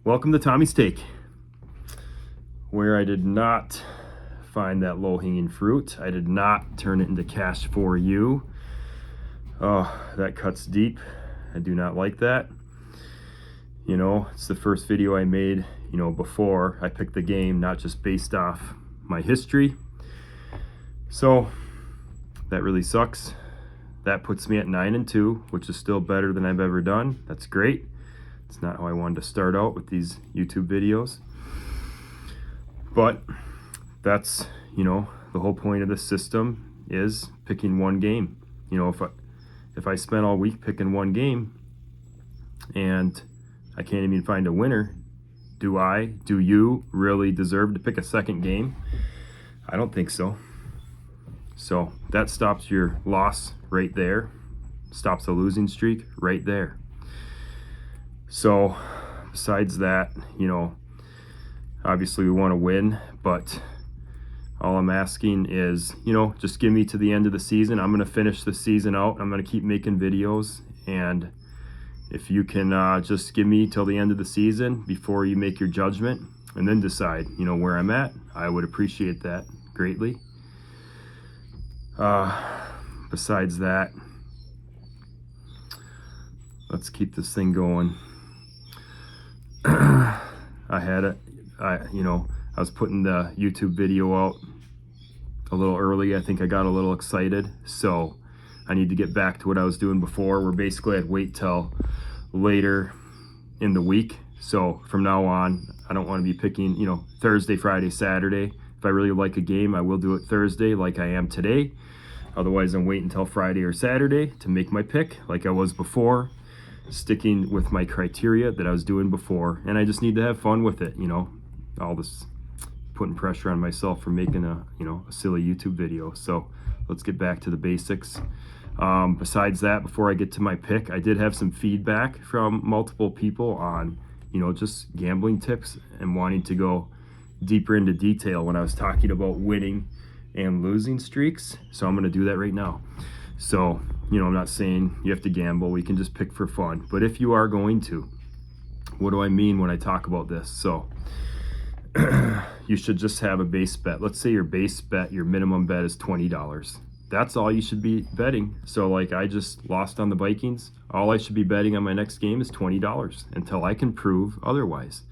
Welcome to Tommy's Take, where I did not find that low-hanging fruit. I did not turn it into cash for you. Oh, that cuts deep. I do not like that. You know, it's the first video I made, before I picked the game, not just based off my history. So that really sucks. That puts me at 9-2, which is still better than I've ever done. That's great. It's not how I wanted to start out with these YouTube videos. But that's, the whole point of this system is picking one game. If I spent all week picking one game and I can't even find a winner, do you really deserve to pick a second game? I don't think so. So that stops your loss right there. Stops a losing streak right there. So besides that, obviously we want to win, but all I'm asking is, just give me to the end of the season. I'm going to finish the season out. I'm going to keep making videos. And if you can just give me till the end of the season before you make your judgment and then decide, where I'm at, I would appreciate that greatly. Besides that, let's keep this thing going. I was putting the YouTube video out a little early. I think I got a little excited, so I need to get back to what I was doing before, where basically I'd wait till later in the week. So from now on, I don't want to be picking, Thursday, Friday, Saturday. If I really like a game, I will do it Thursday like I am today. Otherwise, I'm waiting until Friday or Saturday to make my pick like I was before, sticking with my criteria that I was doing before. And I just need to have fun with it, all this putting pressure on myself for making a silly YouTube video. So let's get back to the basics. Besides that, before I get to my pick, I did have some feedback from multiple people on, just gambling tips and wanting to go deeper into detail when I was talking about winning and losing streaks. So I'm going to do that right now. So, I'm not saying you have to gamble. We can just pick for fun. But if you are going to, what do I mean when I talk about this? So you should just have a base bet. Let's say your base bet, your minimum bet is $20. That's all you should be betting. So like I just lost on the Vikings. All I should be betting on my next game is $20 until I can prove otherwise.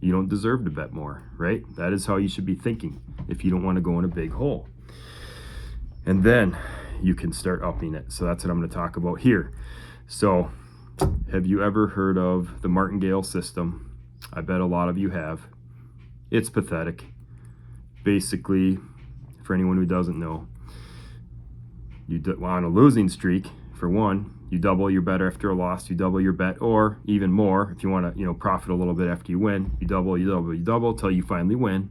You don't deserve to bet more, right? That is how you should be thinking if you don't want to go in a big hole. And then you can start upping it. So that's what I'm going to talk about here. So have you ever heard of the Martingale system? I bet a lot of you have. It's pathetic. Basically, for anyone who doesn't know, on a losing streak, for one, you double your bet after a loss, you double your bet, or even more, if you want to, profit a little bit after you win, you double till you finally win.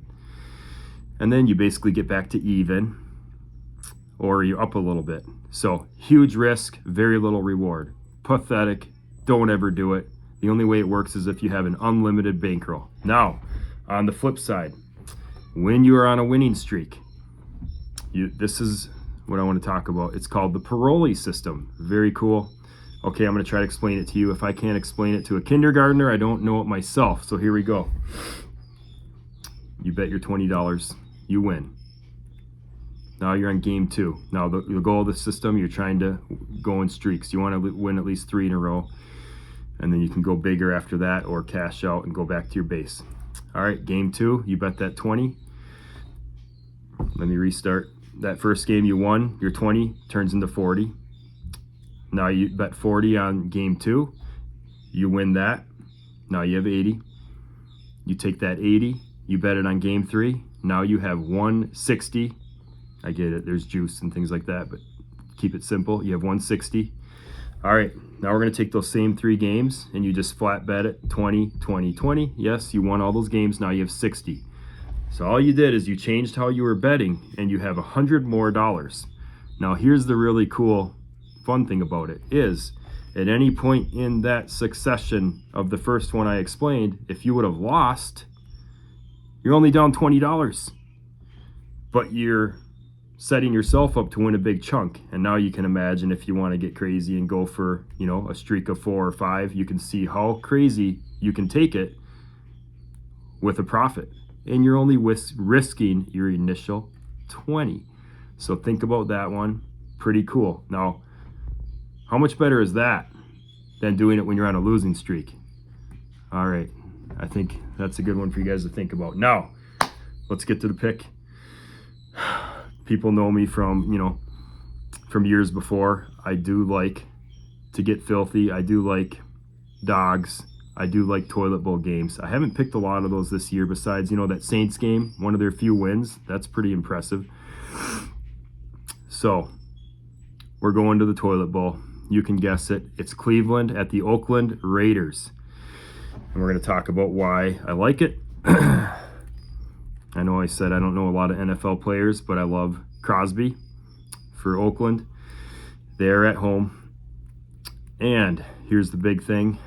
And then you basically get back to even, or you're up a little bit. So huge risk, very little reward. Pathetic. Don't ever do it. The only way it works is if you have an unlimited bankroll. Now, on the flip side, when you are on a winning streak, this is what I want to talk about. It's called the Paroli system. Very cool. Okay, I'm going to try to explain it to you. If I can't explain it to a kindergartner, I don't know it myself. So here we go. You bet your $20. You win. Now you're on game 2. Now the goal of the system, you're trying to go in streaks. You want to win at least 3 in a row. And then you can go bigger after that or cash out and go back to your base. All right, game 2, you bet that 20. Let me restart. That first game you won, your 20 turns into 40. Now you bet 40 on game 2. You win that. Now you have 80. You take that 80, you bet it on game 3. Now you have 160. I get it, there's juice and things like that, but keep it simple. You have 160. All right, now we're going to take those same 3 games and you just flat bet it 20, 20, 20. Yes, you won all those games. Now you have 60. So all you did is you changed how you were betting and you have $100 more. Now here's the really cool, fun thing about it is at any point in that succession of the first one I explained, if you would have lost, you're only down $20, but you're setting yourself up to win a big chunk. And now you can imagine if you want to get crazy and go for, a streak of 4 or 5, you can see how crazy you can take it with a profit, and you're only risking your initial 20. So think about that one. Pretty cool. Now, how much better is that than doing it when you're on a losing streak? All right, I think that's a good one for you guys to think about. Now, let's get to the pick. People know me from, from years before. I do like to get filthy. I do like dogs. I do like toilet bowl games. I haven't picked a lot of those this year besides, that Saints game, one of their few wins. That's pretty impressive. So we're going to the toilet bowl. You can guess it. It's Cleveland at the Oakland Raiders. And we're going to talk about why I like it. I know I said I don't know a lot of NFL players, but I love Crosby for Oakland. They're at home. And here's the big thing.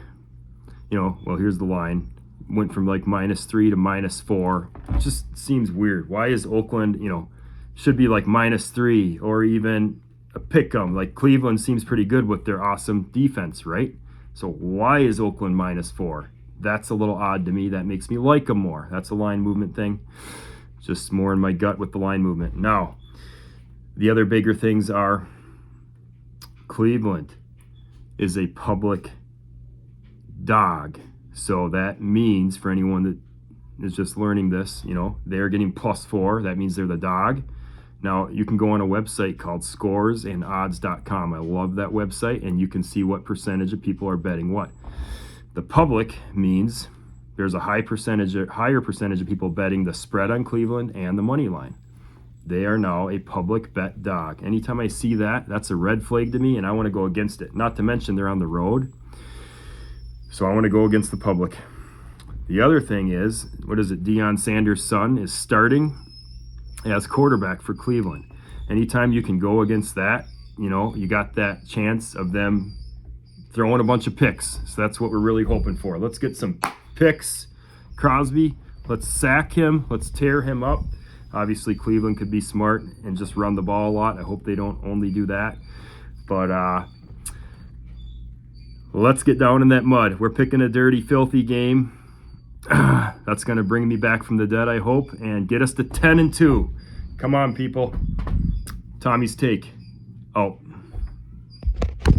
Here's the line. Went from like -3 to -4. It just seems weird. Why is Oakland, should be like -3 or even a pick 'em? Like Cleveland seems pretty good with their awesome defense, right? So why is Oakland -4? That's a little odd to me. That makes me like them more. That's a line movement thing. Just more in my gut with the line movement. Now, the other bigger things are Cleveland is a public dog. So that means for anyone that is just learning this, they're getting +4. That means they're the dog. Now, you can go on a website called scoresandodds.com. I love that website, and you can see what percentage of people are betting what. The public means there's a higher percentage of people betting the spread on Cleveland and the money line. They are now a public bet dog. Anytime I see that, that's a red flag to me, and I want to go against it. Not to mention they're on the road. So I want to go against the public. The other thing is, Deion Sanders' son is starting as quarterback for Cleveland. Anytime you can go against that, you got that chance of them throwing a bunch of picks. So that's what we're really hoping for. Let's get some picks. Crosby, let's sack him. Let's tear him up. Obviously, Cleveland could be smart and just run the ball a lot. I hope they don't only do that. But let's get down in that mud. We're picking a dirty, filthy game. That's going to bring me back from the dead, I hope, and get us to 10-2. Come on, people. Tommy's take. Oh.